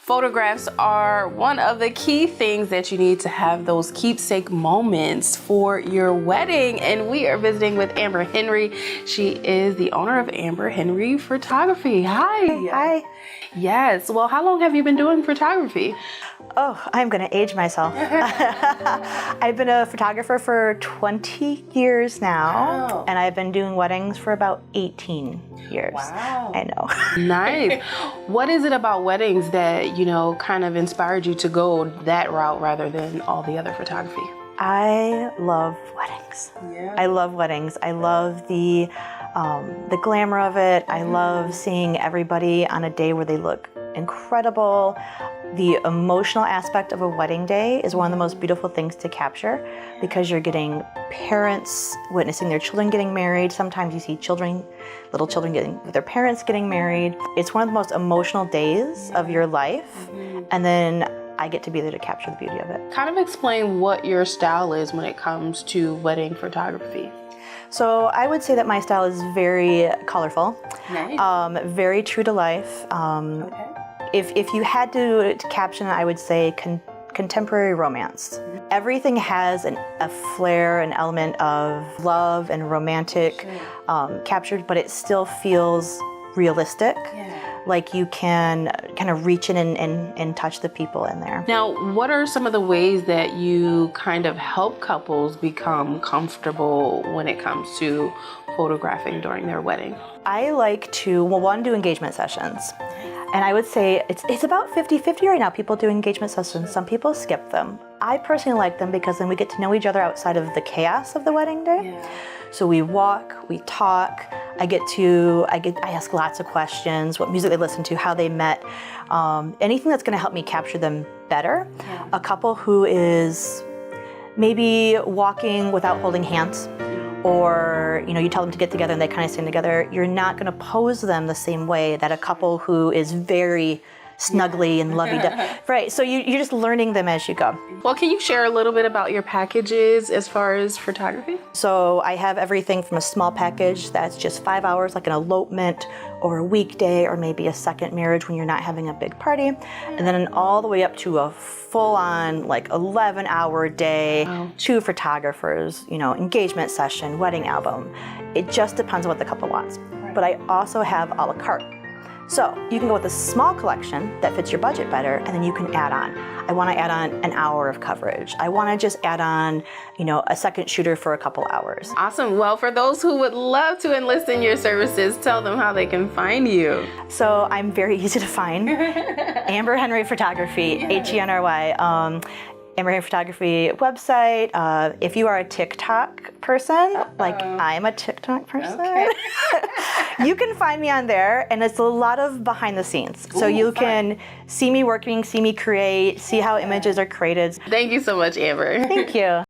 Photographs are one of the key things that you need to have those keepsake moments for your wedding. And we are visiting with Amber Henry. She is the owner of Amber Henry Photography. Hi. Hi. Yes. Well, how long have you been doing photography? Oh, I'm going to age myself. I've been a photographer for 20 years now, Wow. and I've been doing weddings for about 18 years. Wow. I know. Nice. What is it about weddings that, kind of inspired you to go that route rather than all the other photography? I love weddings. Yeah. I love weddings. I love the glamour of it. I love seeing everybody on a day where they look incredible. The emotional aspect of a wedding day is one of the most beautiful things to capture because you're getting parents witnessing their children getting married. Sometimes you see little children with their parents getting married. It's one of the most emotional days of your life. And then I get to be there to capture the beauty of it. Kind of explain what your style is when it comes to wedding photography. So I would say that my style is very colorful, Nice. very true to life. Okay. If you had to caption it, I would say contemporary romance. Everything has a flair, an element of love and romantic captured, but it still feels realistic. Yeah. Like you can kind of reach in and touch the people in there. Now, what are some of the ways that you kind of help couples become comfortable when it comes to photographing during their wedding? I like to, one, do engagement sessions. And I would say it's about 50-50 right now. People do engagement sessions. Some people skip them. I personally like them because then we get to know each other outside of the chaos of the wedding day. Yeah. So we walk, we talk. I ask lots of questions, what music they listen to, how they met, anything that's going to help me capture them better. Yeah. A couple who is maybe walking without holding hands, or you tell them to get together and they kind of stand together. You're not going to pose them the same way that a couple who is very snuggly and lovey-dovey. Right, so you're just learning them as you go. Well, can you share a little bit about your packages as far as photography? So I have everything from a small package that's just 5 hours, like an elopement or a weekday or maybe a second marriage when you're not having a big party, and then all the way up to a full-on like 11-hour day, Wow. 2 photographers, engagement session, wedding album. It just depends on what the couple wants. But I also have a la carte. So you can go with a small collection that fits your budget better, and then you can add on. I want to add on an hour of coverage. I want to just add on, a second shooter for a couple hours. Awesome. Well, for those who would love to enlist in your services, tell them how they can find you. So I'm very easy to find. Amber Henry Photography, Henry. Amber Henry Photography website. If you are a TikTok person, like I'm a TikTok person, Okay. you can find me on there, and it's a lot of behind the scenes. So you can see me working, see me create, see how images are created. Thank you so much, Amber. Thank you.